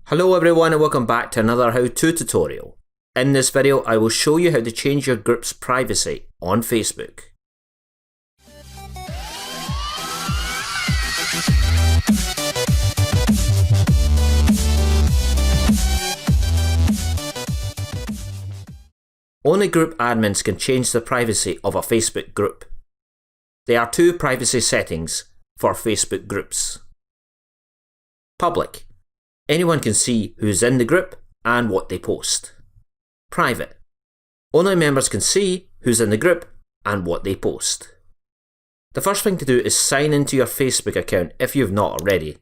Hello everyone and welcome back to another how-to tutorial. In this video I will show you how to change your group's privacy on Facebook. Only group admins can change the privacy of a Facebook group. There are two privacy settings for Facebook groups. Public. Anyone can see who's in the group and what they post. Private. Only members can see who's in the group and what they post. The first thing to do is sign into your Facebook account if you've not already.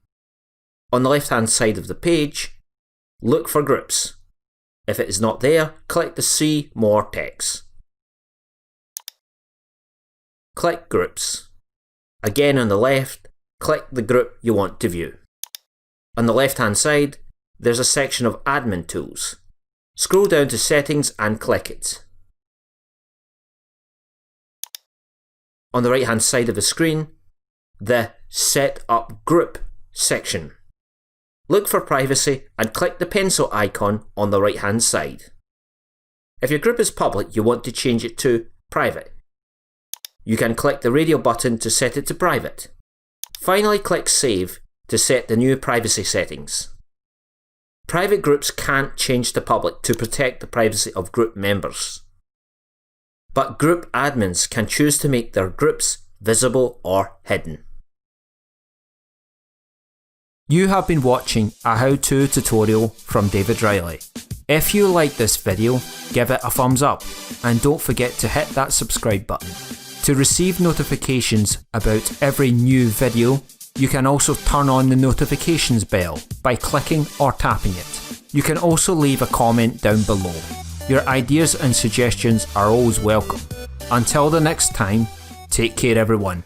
On the left hand side of the page, look for groups. If it is not there, click the See More text. Click Groups. Again on the left, click the group you want to view. On the left hand side, there's a section of Admin Tools. Scroll down to Settings and click it. On the right hand side of the screen, the Set Up Group section. Look for Privacy and click the pencil icon on the right hand side. If your group is public, you want to change it to Private. You can click the radio button to set it to Private. Finally, click Save to set the new privacy settings. Private groups can't change to public to protect the privacy of group members. But group admins can choose to make their groups visible or hidden. You have been watching a how-to tutorial from David Reilly. If you like this video, give it a thumbs up and don't forget to hit that subscribe button. To receive notifications about every new video, you can also turn on the notifications bell by clicking or tapping it. You can also leave a comment down below. Your ideas and suggestions are always welcome. Until the next time, take care everyone.